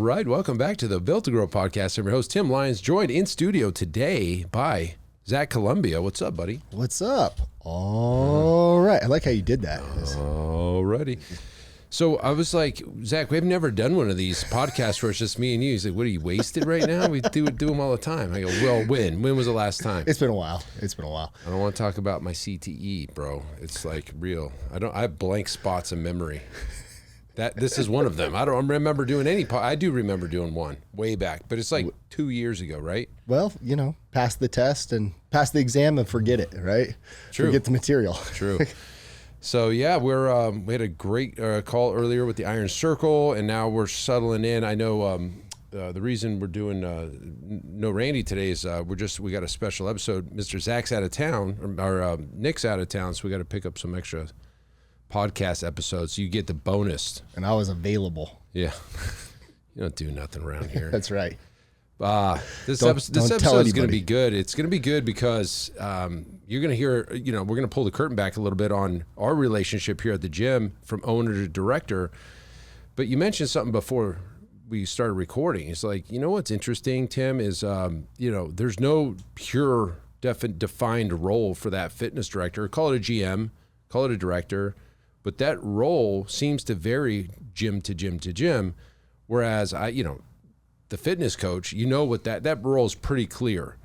right, welcome back to the Built to Grow podcast. I'm your host, Tim Lyons, joined in studio today by Zach Columbia. What's up, buddy? What's up? All right. I like how you did that. Alrighty. So I was like, Zach, we've never done one of these podcasts where it's just me and you. He's like, what, are you wasted right now? We do them all the time. I go, well, when? When was the last time? It's been a while. I don't want to talk about my CTE, bro. It's like real. I have blank spots in memory. This is one of them. I don't remember doing any. I do remember doing one way back, but it's like 2 years ago, right? Well, pass the test and pass the exam and forget it, right? True. Forget the material. True. So yeah, we had a great call earlier with the Iron Circle, and now we're settling in. I know the reason we're doing no Randy today is we got a special episode. Mr. Zach's out of town, or Nick's out of town, so we got to pick up some extra podcast episodes. So you get the bonus. And I was available. Yeah, you don't do nothing around here. That's right. This episode is going to be good. It's going to be good because you're going to hear, we're going to pull the curtain back a little bit on our relationship here at the gym from owner to director. But you mentioned something before we started recording. It's like, what's interesting, Tim, is, there's no pure defined role for that fitness director. Call it a GM, call it a director. But that role seems to vary gym to gym to gym. Whereas the fitness coach, what that role is pretty clear.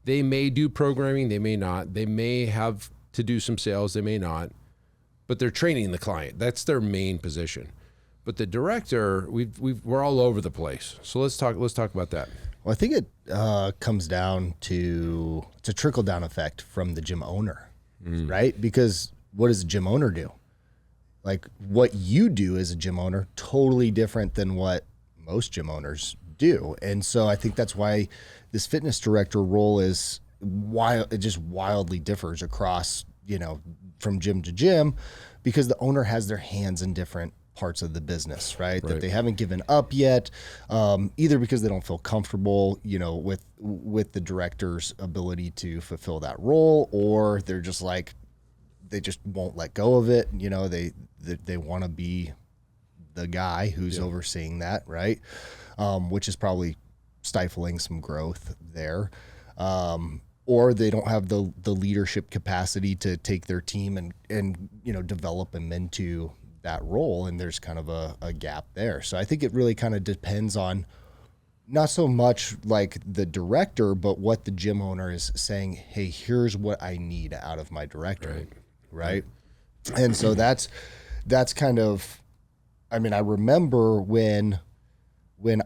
They may do programming, they may not. They may have to do some sales, they may not. But they're training the client. That's their main position. But the director, we're all over the place. So let's talk about that. Well, I think it comes down to it's a trickle down effect from the gym owner, right? Because what does the gym owner do? Like what you do as a gym owner, totally different than what most gym owners do. And so I think that's why this fitness director role is it just wildly differs across, from gym to gym, because the owner has their hands in different parts of the business, right? That they haven't given up yet, either because they don't feel comfortable, with the director's ability to fulfill that role, or they're just like, they just won't let go of it. They want to be the guy who's overseeing that, right? Which is probably stifling some growth there. Or they don't have the leadership capacity to take their team and develop them into that role. And there's kind of a gap there. So I think it really kind of depends on not so much like the director, but what the gym owner is saying, hey, here's what I need out of my director. Right. And so that's kind of, I remember when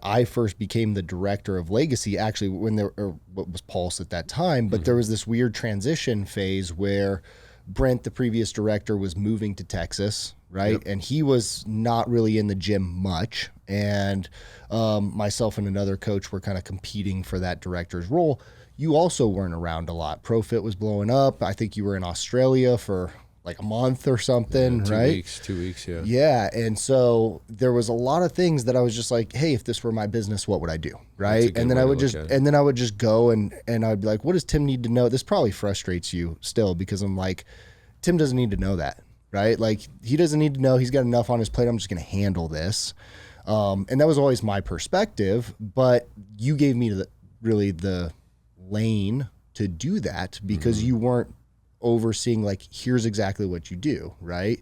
I first became the director of Legacy, actually what was Pulse at that time, but there was this weird transition phase where Brent, the previous director, was moving to Texas, right? Yep. And he was not really in the gym much. And myself and another coach were kind of competing for that director's role. You also weren't around a lot. ProFit was blowing up. I think you were in Australia for like a month or something, right? 2 weeks, yeah. Yeah, and so there was a lot of things that I was just like, hey, if this were my business, what would I do, right? And then I would just go and I'd be like, what does Tim need to know? This probably frustrates you still, because I'm like, Tim doesn't need to know that, right? Like, he doesn't need to know. He's got enough on his plate. I'm just going to handle this. And that was always my perspective, but you gave me the lane to do that, because you weren't overseeing like, here's exactly what you do, right?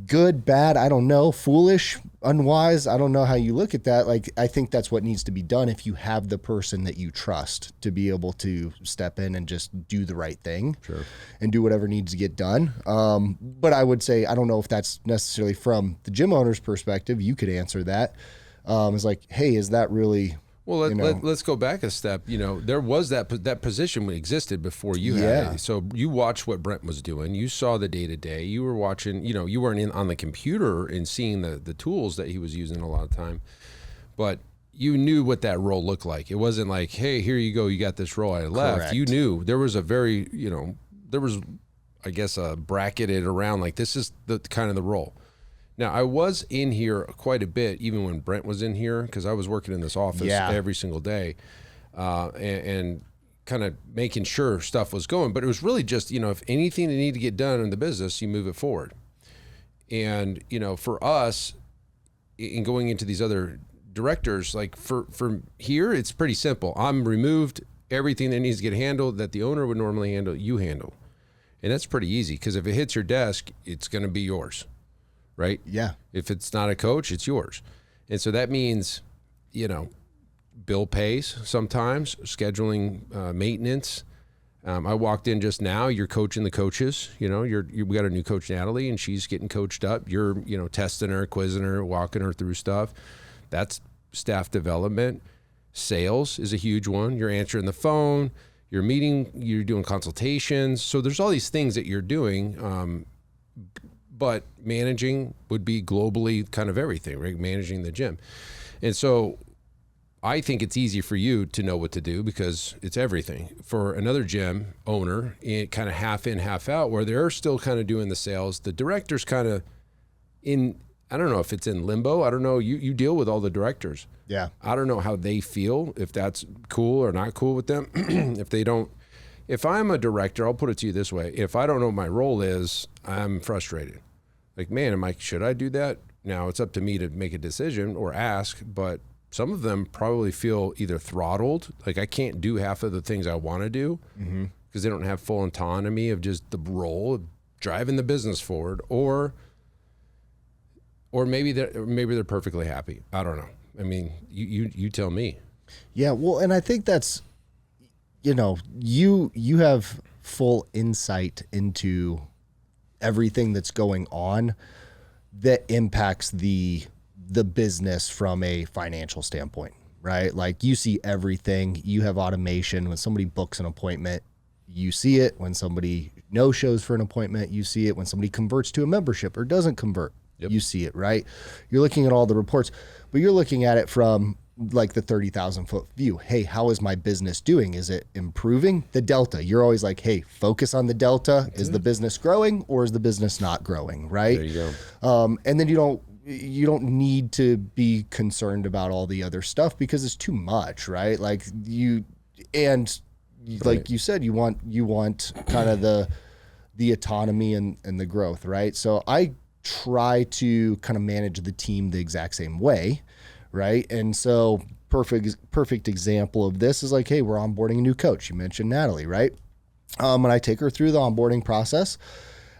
Good, bad, I don't know, foolish, unwise, I don't know how you look at that. Like, I think that's what needs to be done if you have the person that you trust to be able to step in and just do the right thing. Sure. And do whatever needs to get done. But I would say, I don't know if that's necessarily from the gym owner's perspective. You could answer that. It's like, hey, is that really... Well, let's go back a step. There was that position existed before you had it. So you watched what Brent was doing. You saw the day-to-day. You were watching, you weren't on the computer and seeing the tools that he was using a lot of time. But you knew what that role looked like. It wasn't like, hey, here you go, you got this role, I left. Correct. You knew there was a very, there was, I guess, a bracketed around, like, this is the kind of the role. Now, I was in here quite a bit, even when Brent was in here, because I was working in this office every single day and kind of making sure stuff was going. But it was really just, if anything that needed to get done in the business, you move it forward. And, for us, in going into these other directors, like for here, it's pretty simple. I'm removed everything that needs to get handled that the owner would normally handle, you handle. And that's pretty easy because if it hits your desk, it's going to be yours, right? Yeah. If it's not a coach, it's yours. And so that means, bill pays sometimes, scheduling maintenance. I walked in just now. You're coaching the coaches. We got a new coach, Natalie, and she's getting coached up. You're, testing her, quizzing her, walking her through stuff. That's staff development. Sales is a huge one. You're answering the phone. You're meeting. You're doing consultations. So there's all these things that you're doing. But managing would be globally kind of everything, right? Managing the gym. And so I think it's easy for you to know what to do because it's everything. For another gym owner, it kind of half in, half out, where they're still kind of doing the sales. The director's kind of in, I don't know if it's in limbo. I don't know. You deal with all the directors. Yeah. I don't know how they feel, if that's cool or not cool with them. If I'm a director, I'll put it to you this way. If I don't know what my role is, I'm frustrated. Like, man, should I do that? Now it's up to me to make a decision or ask, but some of them probably feel either throttled, like I can't do half of the things I want to do because they don't have full autonomy of just the role of driving the business forward, or maybe they're perfectly happy. I don't know. I mean, you tell me. Yeah, well, and I think that's, you have full insight into everything that's going on that impacts the business from a financial standpoint, right? Like you see everything. You have automation. When somebody books an appointment, you see it. When somebody no shows for an appointment, you see it. When somebody converts to a membership or doesn't convert, you see it, right? You're looking at all the reports, but you're looking at it from like the 30,000 foot view. Hey, how is my business doing? Is it improving? The delta. You're always like, hey, focus on the delta. Is the business growing or is the business not growing? Right. There you go. And then you don't need to be concerned about all the other stuff because it's too much, right? Like you said, you want kind of the autonomy and the growth, right? So I try to kind of manage the team the exact same way. Right. And so perfect example of this is like, hey, we're onboarding a new coach. You mentioned Natalie, right? And I take her through the onboarding process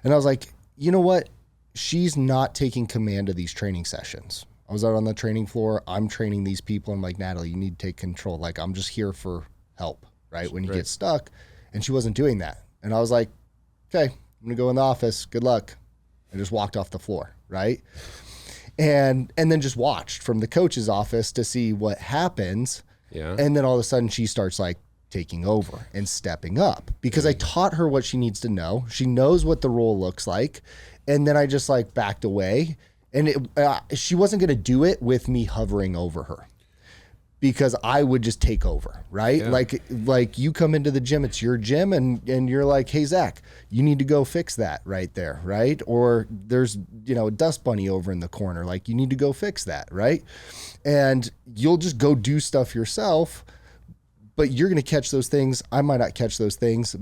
and I was like, you know what? She's not taking command of these training sessions. I was out on the training floor. I'm training these people. I'm like, Natalie, you need to take control. Like, I'm just here for help, right? When you get stuck. And she wasn't doing that. And I was like, okay, I'm going to go in the office. Good luck. I just walked off the floor, right? And then just watched from the coach's office to see what happens. Yeah. And then all of a sudden she starts like taking over and stepping up because I taught her what she needs to know. She knows what the role looks like. And then I just like backed away and she wasn't going to do it with me hovering over her because I would just take over, right? Yeah. Like you come into the gym, it's your gym and you're like, hey, Zach, you need to go fix that right there, right? Or there's, a dust bunny over in the corner. Like you need to go fix that, right? And you'll just go do stuff yourself, but you're going to catch those things. I might not catch those things,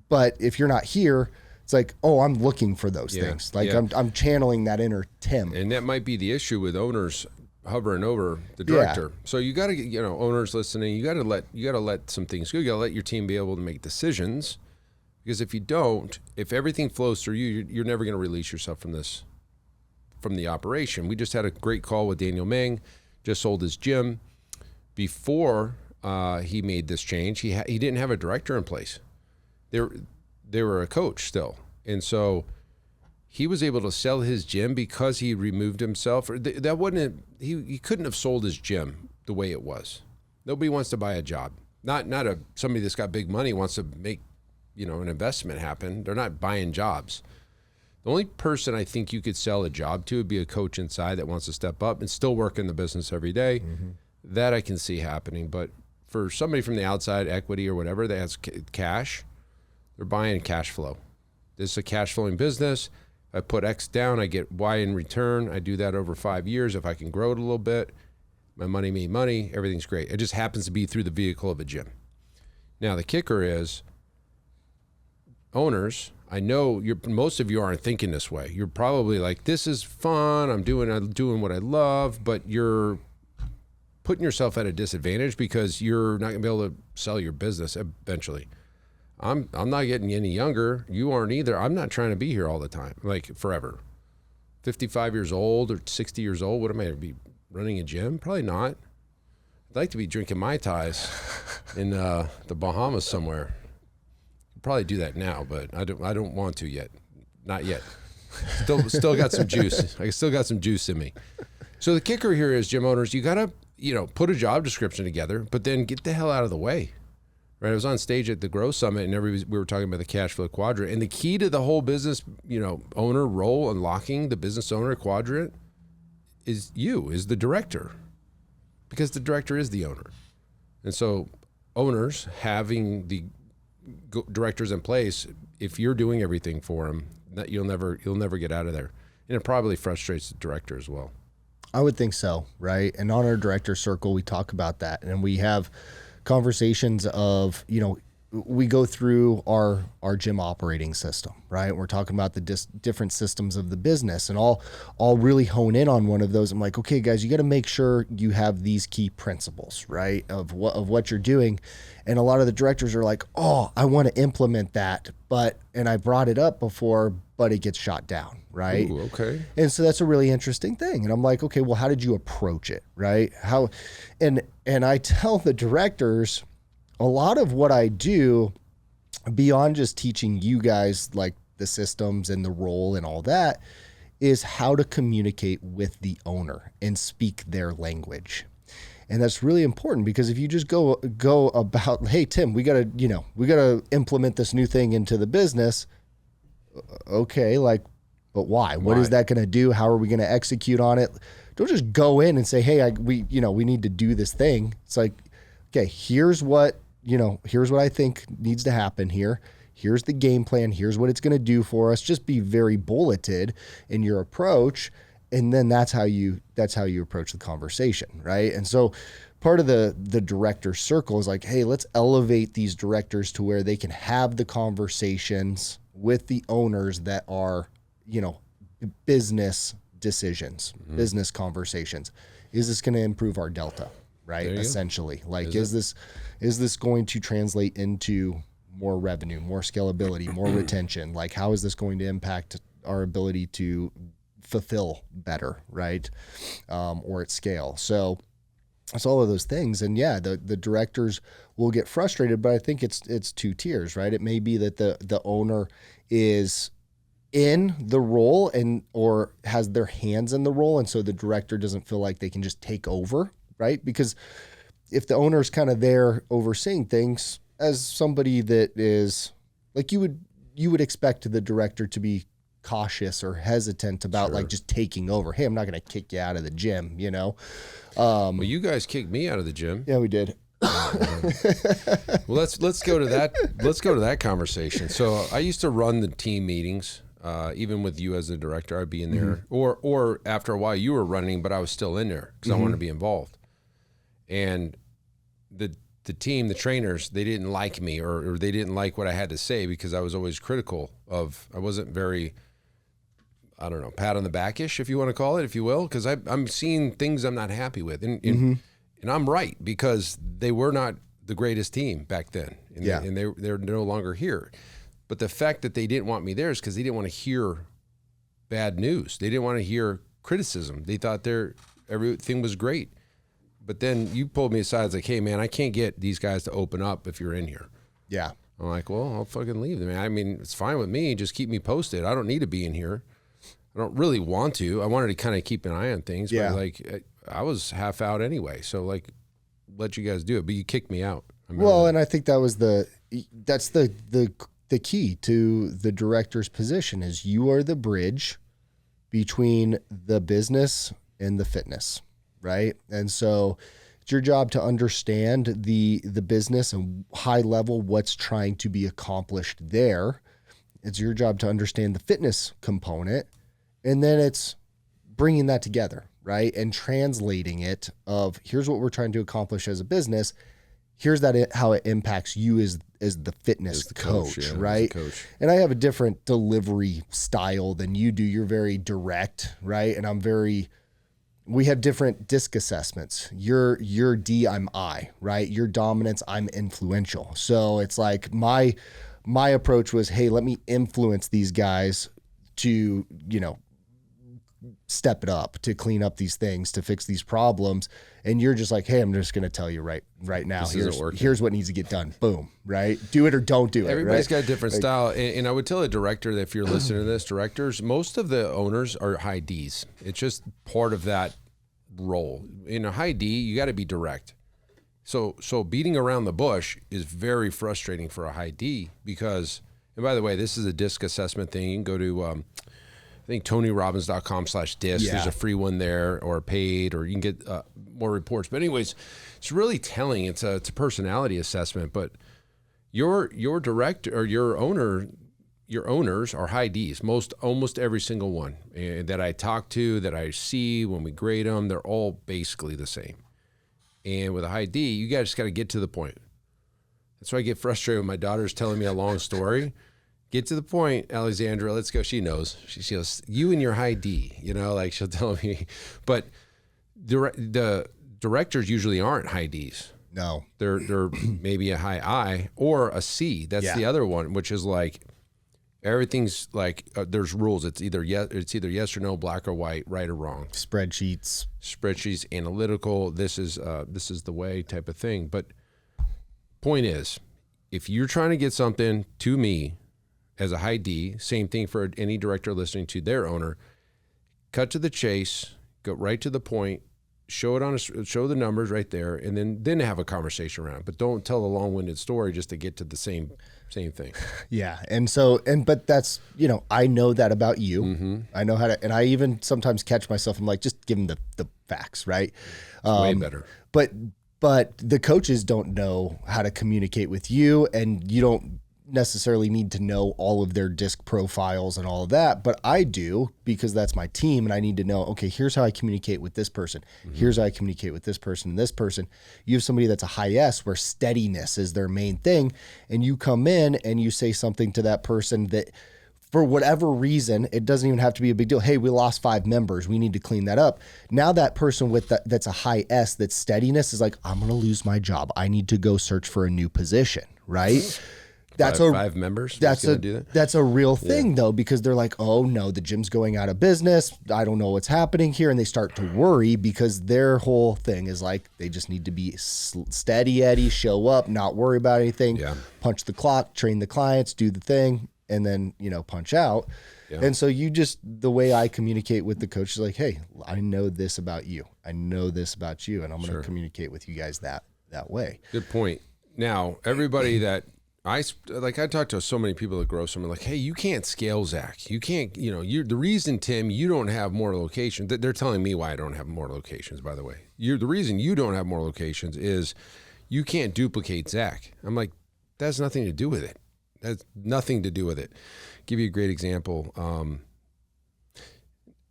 but if you're not here, it's like, oh, I'm looking for those things. Like I'm channeling that inner Tim. And that might be the issue with owners hovering over the director. So you got to get, owners listening, you got to let some things go. You got to let your team be able to make decisions, because if you don't, if everything flows through you, you're never going to release yourself from the operation. We just had a great call with Daniel Meng, just sold his gym. Before he made this change, he didn't have a director in place. They were a coach still. And so he was able to sell his gym because he removed himself. He couldn't have sold his gym the way it was. Nobody wants to buy a job. Not somebody that's got big money wants to make, an investment happen. They're not buying jobs. The only person I think you could sell a job to would be a coach inside that wants to step up and still work in the business every day. Mm-hmm. That I can see happening. But for somebody from the outside, equity or whatever, that has cash, they're buying cash flow. This is a cash flowing business. I put X down, I get Y in return. I do that over 5 years. If I can grow it a little bit, my money made money, everything's great. It just happens to be through the vehicle of a gym. Now, the kicker is, owners, I know most of you aren't thinking this way. You're probably like, this is fun, I'm doing what I love, but you're putting yourself at a disadvantage because you're not going to be able to sell your business eventually. I'm not getting any younger. You aren't either. I'm not trying to be here all the time, like forever. 55 years old or 60 years old, what am I going to be running a gym? Probably not. I'd like to be drinking Mai Tais in the Bahamas somewhere. I'd probably do that now, but I don't want to yet. Not yet. Still got some juice. I still got some juice in me. So the kicker here is, gym owners, you got to, put a job description together, but then get the hell out of the way. Right? I was on stage at the Grow Summit and we were talking about the cash flow quadrant. And the key to the whole business, owner role, unlocking the business owner quadrant is the director. Because the director is the owner. And so owners having the directors in place, if you're doing everything for them, that you'll never get out of there. And it probably frustrates the director as well. I would think so, right? And on our director circle, we talk about that, and we have conversations of, we go through our gym operating system, right? We're talking about the different systems of the business, and I'll really hone in on one of those. I'm like, okay, guys, you got to make sure you have these key principles, right, of what you're doing. And a lot of the directors are like, oh, I want to implement that, and I brought it up before, but it gets shot down, right? Ooh, okay. And so that's a really interesting thing. And I'm like, okay, well, how did you approach it, right? And I tell the directors, a lot of what I do, beyond just teaching you guys like the systems and the role and all that, is how to communicate with the owner and speak their language. And that's really important, because if you just go about, hey, Tim, we gotta implement this new thing into the business. Okay, but why? What is that going to do? How are we going to execute on it? Don't just go in and say, hey, we need to do this thing. It's like, okay, here's what I think needs to happen here. Here's the game plan. Here's what it's going to do for us. Just be very bulleted in your approach. And then that's how you approach the conversation, right? And so part of the director circle is like, hey, let's elevate these directors to where they can have the conversations with the owners that are, business decisions, business conversations. Is this going to improve our delta, right? Essentially, is this going to translate into more revenue, more scalability, more retention? Like, how is this going to impact our ability to fulfill better, right? Or at scale. So it's all of those things. And yeah, the directors will get frustrated, but I think it's two tiers, right? It may be that the owner is in the role or has their hands in the role, and so the director doesn't feel like they can just take over, right? Because if the owner is kind of there overseeing things, as somebody that is like, you would expect the director to be cautious or hesitant about like just taking over. Hey, I'm not going to kick you out of the gym, Well, you guys kicked me out of the gym. Yeah, we did. Well, let's go to that. Let's go to that conversation. So I used to run the team meetings, even with you as the director. I'd be in there, or after a while you were running, but I was still in there because I wanted to be involved. And the team, the trainers, they didn't like me, or they didn't like what I had to say, because I was always critical of. I wasn't very, I don't know, pat on the back-ish, if you want to call it, if you will, because I'm seeing things I'm not happy with. And I'm right, because they were not the greatest team back then. And they're no longer here. But the fact that they didn't want me there is because they didn't want to hear bad news. They didn't want to hear criticism. They thought everything was great. But then you pulled me aside. It's like, hey, man, I can't get these guys to open up if you're in here. Yeah. I'm like, well, I'll fucking leave them. I mean, it's fine with me. Just keep me posted. I don't need to be in here. I don't really want to. I wanted to kind of keep an eye on things. Yeah. But like, I was half out anyway. So like, let you guys do it. But you kicked me out. Well, and I think that's the key to the director's position is you are the bridge between the business and the fitness, right? And so it's your job to understand the business and high level what's trying to be accomplished there. It's your job to understand the fitness component, and then it's bringing that together, right? And translating it of here's what we're trying to accomplish as a business. Here's how it impacts you as the fitness coach, right? And I have a different delivery style than you do. You're very direct, right? And I'm very we have different disc assessments. You're D, I'm I, right? Your dominance, I'm influential. So it's like my approach was, hey, let me influence these guys to, step it up, to clean up these things, to fix these problems. And you're just like, hey, I'm just going to tell you right now, here's what needs to get done. Boom. Right. Do it or don't do it. Everybody's right? got a different style. And I would tell a director that if you're listening to this, directors, most of the owners are high Ds. It's just part of that role. In a high D, you got to be direct. So beating around the bush is very frustrating for a high D because, and by the way, this is a disc assessment thing. You can go to, I think TonyRobbins.com/disc. Yeah. There's a free one there, or paid, or you can get more reports. But anyways, it's really telling. It's a personality assessment. But your director or your owners are high Ds. Almost every single one that I talk to, that I see when we grade them, they're all basically the same. And with a high D, you guys just got to get to the point. That's why I get frustrated when my daughter's telling me a long story. Get to the point, Alexandra. Let's go. She knows. She goes, you and your high D, like she'll tell me. But the directors usually aren't high Ds. No. They're maybe a high I or a C. That's the other one, which is like everyth's like there's rules. It's either yes or no, black or white, right or wrong. Spreadsheets, analytical. This is the way type of thing. But point is, if you're trying to get something to me as a high D, same thing for any director listening to their owner, cut to the chase, go right to the point, show the numbers right there, and then have a conversation around it. But don't tell a long-winded story just to get to the same thing. Yeah. But that's, I know that about you. Mm-hmm. I know how to, and I even sometimes catch myself. I'm like, just give them the facts, right? Way better. But the coaches don't know how to communicate with you, and you don't necessarily need to know all of their disc profiles and all of that, but I do, because that's my team, and I need to know, okay, here's how I communicate with this person. Mm-hmm. Here's how I communicate with this person and this person. You have somebody that's a high S where steadiness is their main thing, and you come in and you say something to that person that for whatever reason, it doesn't even have to be a big deal. Hey, we lost 5 members. We need to clean that up. Now that person that's a high S, that's steadiness, is like, I'm going to lose my job. I need to go search for a new position, right? That's 5 members. That's a real thing though, because they're like, oh no, the gym's going out of business. I don't know what's happening here. And they start to worry because their whole thing is like, they just need to be steady Eddie, show up, not worry about anything, punch the clock, train the clients, do the thing, and then, punch out. Yeah. And so the way I communicate with the coach is like, hey, I know this about you. I know this about you. And I'm going to communicate with you guys that way. Good point. Now, everybody that, I talk to so many people that grow something like, hey, you can't scale, Zach. You can't, you're the reason, Tim, you don't have more locations. They're telling me why I don't have more locations, by the way. The reason you don't have more locations is you can't duplicate Zach. I'm like, that has nothing to do with it. That's nothing to do with it. Give you a great example.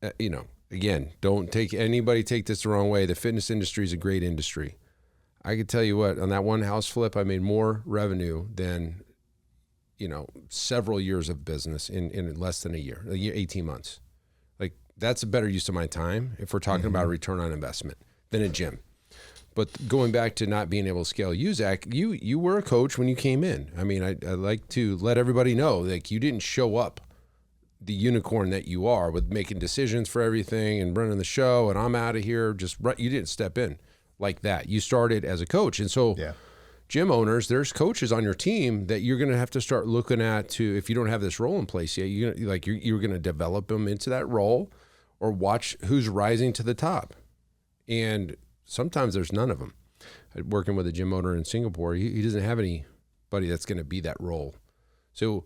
Again, don't take this the wrong way. The fitness industry is a great industry. I could tell you what, on that one house flip, I made more revenue than, several years of business in less than a year, 18 months. Like, that's a better use of my time if we're talking about a return on investment than a gym. But going back to not being able to scale, Zach, you were a coach when you came in. I mean, I like to let everybody know, like, you didn't show up the unicorn that you are with making decisions for everything and running the show and I'm out of here. You didn't step in like that. You started as a coach. And so gym owners, there's coaches on your team that you're going to have to start looking at if you don't have this role in place yet, you're going to develop them into that role or watch who's rising to the top. And sometimes there's none of them. Working with a gym owner in Singapore, he doesn't have anybody that's going to be that role. So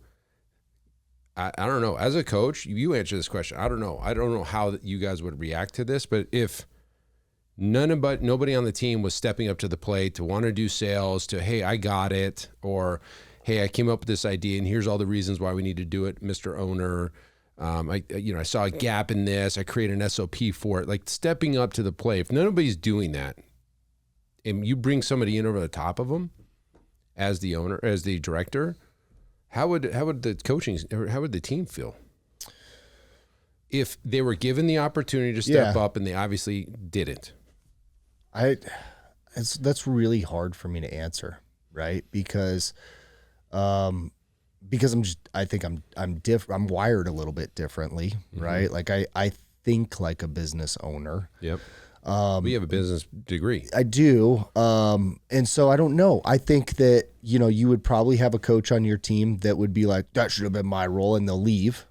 I don't know. As a coach, you answer this question. I don't know how you guys would react to this, but if nobody on the team was stepping up to the plate to want to do sales, to, hey, I got it, or, hey, I came up with this idea and here's all the reasons why we need to do it, Mr. Owner. I saw a gap in this. I created an SOP for it. Like, stepping up to the plate. If nobody's doing that, and you bring somebody in over the top of them as the owner, as the director, how would the team feel? if they were given the opportunity to step up and they obviously didn't? That's really hard for me to answer, right? Because I'm wired a little bit differently, right? Like I think like a business owner. Yep. We have a business degree. I do. And so I don't know. I think that, you would probably have a coach on your team that would be like, that should have been my role, and they'll leave.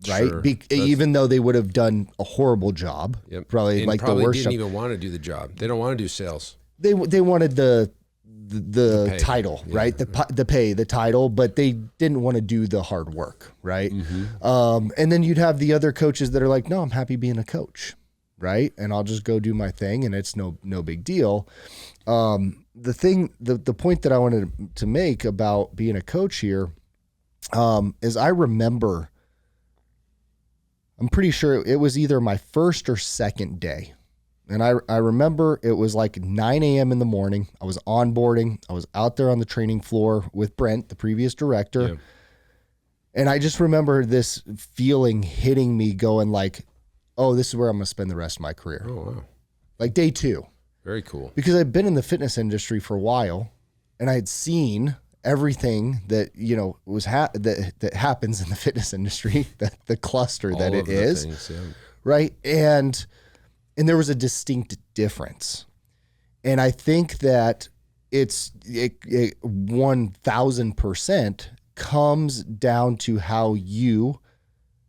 Right. Sure. Even though they would have done a horrible job, probably the worst didn't job. even want to do the job. They don't want to do sales. They wanted the pay. title, right? The pay, the title, but they didn't want to do the hard work. Right. And then you'd have the other coaches that are like, no, I'm happy being a coach. Right. And I'll just go do my thing, and it's no big deal. The point that I wanted to make about being a coach here, is I remember, I'm pretty sure it was either my first or second day. And I remember it was like 9 a.m. in the morning. I was onboarding. I was out there on the training floor with Brent, the previous director. Yeah. And I just remember this feeling hitting me, going like, oh, this is where I'm going to spend the rest of my career. Oh, wow. Like day 2. Very cool. Because I'd been in the fitness industry for a while, and I had seen everything that that happens in the fitness industry, the cluster that it is, right? And there was a distinct difference, and I think that it 1,000% comes down to how you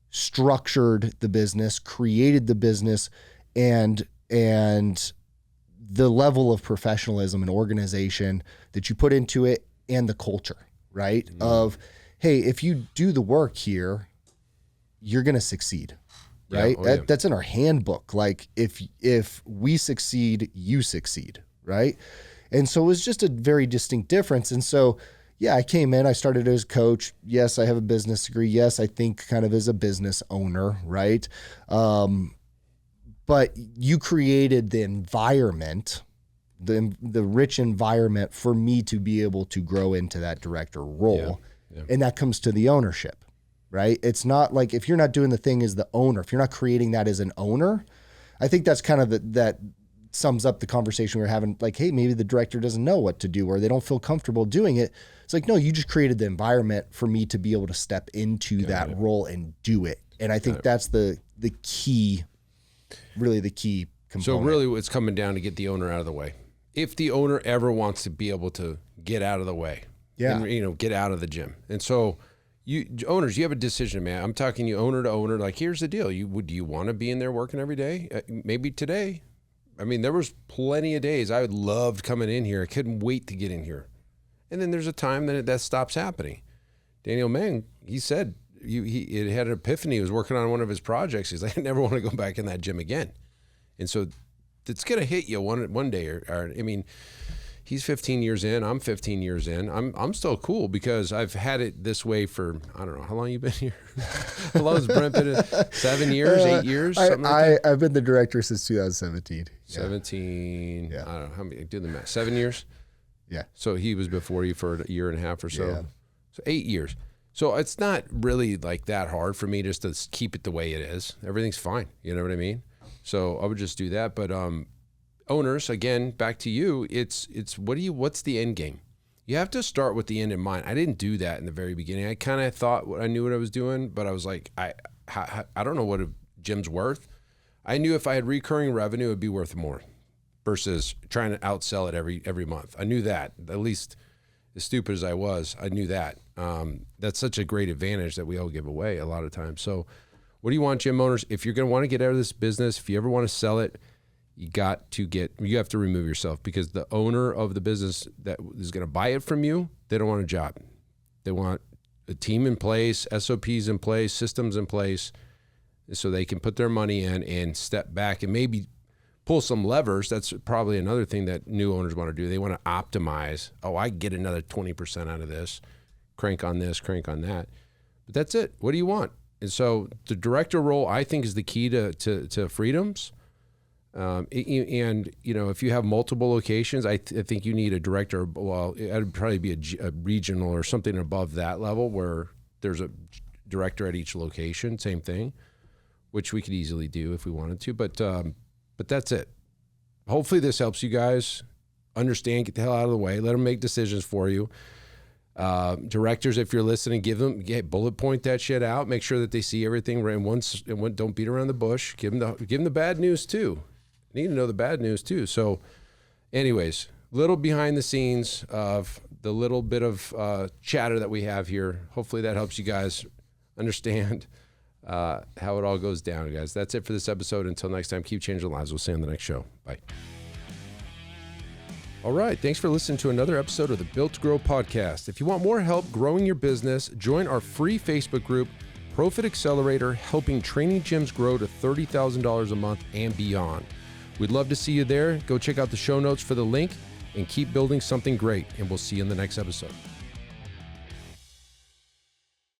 structured the business, created the business, and the level of professionalism and organization that you put into it, and the culture, right? Of, hey, if you do the work here, you're going to succeed, right? That's in our handbook. Like if we succeed, you succeed, right? And so it was just a very distinct difference. And so, I came in, I started as coach. Yes, I have a business degree. Yes, I think kind of as a business owner, right? But you created the environment, the rich environment for me to be able to grow into that director role. Yeah. And that comes to the ownership, right? It's not like, if you're not doing the thing as the owner, if you're not creating that as an owner, I think that's kind of that sums up the conversation we were having. Like, hey, maybe the director doesn't know what to do, or they don't feel comfortable doing it. It's like, no, you just created the environment for me to be able to step into that role and do it. And I think that's the key, really the key component. So really it's coming down to get the owner out of the way. If the owner ever wants to be able to get out of the way, and, get out of the gym. And so owners, you have a decision, man. I'm talking you owner to owner. Like, here's the deal. Do you want to be in there working every day? Maybe today. I mean, there was plenty of days I loved coming in here. I couldn't wait to get in here. And then there's a time that stops happening. Daniel Meng, he said he had an epiphany. He was working on one of his projects. He's like, I never want to go back in that gym again. And so it's going to hit you one day. Or I mean, he's 15 years in. I'm 15 years in. I'm still cool because I've had it this way for, I don't know, how long you been here? How long has Brent been in? 7 years, 8 years? Something like that? I've been the director since 2017. 17. Yeah. I don't know. How many? Do the math. 7 years? Yeah. So he was before you for a year and a half or so. Yeah. So 8 years. So it's not really like that hard for me just to keep it the way it is. Everything's fine. You know what I mean? So I would just do that. But owners, again, back to you. It's what's the end game? You have to start with the end in mind. I didn't do that in the very beginning. I kind of thought I knew what I was doing, but I was like, I don't know what a gym's worth. I knew if I had recurring revenue, it'd be worth more versus trying to outsell it every month. I knew that. At least as stupid as I was, I knew that. That's such a great advantage that we all give away a lot of times. So what do you want, gym owners? If you're going to want to get out of this business, if you ever want to sell it, you have to remove yourself, because the owner of the business that is going to buy it from you, they don't want a job. They want a team in place, SOPs in place, systems in place, so they can put their money in and step back and maybe pull some levers. That's probably another thing that new owners want to do. They want to optimize. Oh, I get another 20% out of this, crank on this, crank on that. But that's it. What do you want? And so the director role, I think, is the key to freedoms. And if you have multiple locations, I think you need a director. Well, it'd probably be a regional or something above that level where there's a director at each location. Same thing. which we could easily do if we wanted to. But that's it. Hopefully this helps you guys understand, get the hell out of the way, let them make decisions for you. Directors, if you're listening, bullet point that shit out. Make sure that they see everything. And don't beat around the bush. Give them the bad news too. Need to know the bad news too. So, anyways, little behind the scenes of the little bit of chatter that we have here. Hopefully that helps you guys understand how it all goes down, guys. That's it for this episode. Until next time, keep changing lives. We'll see you on the next show. Bye. All right. Thanks for listening to another episode of the Built to Grow podcast. If you want more help growing your business, join our free Facebook group, Profit Accelerator, helping training gyms grow to $30,000 a month and beyond. We'd love to see you there. Go check out the show notes for the link and keep building something great. And we'll see you in the next episode.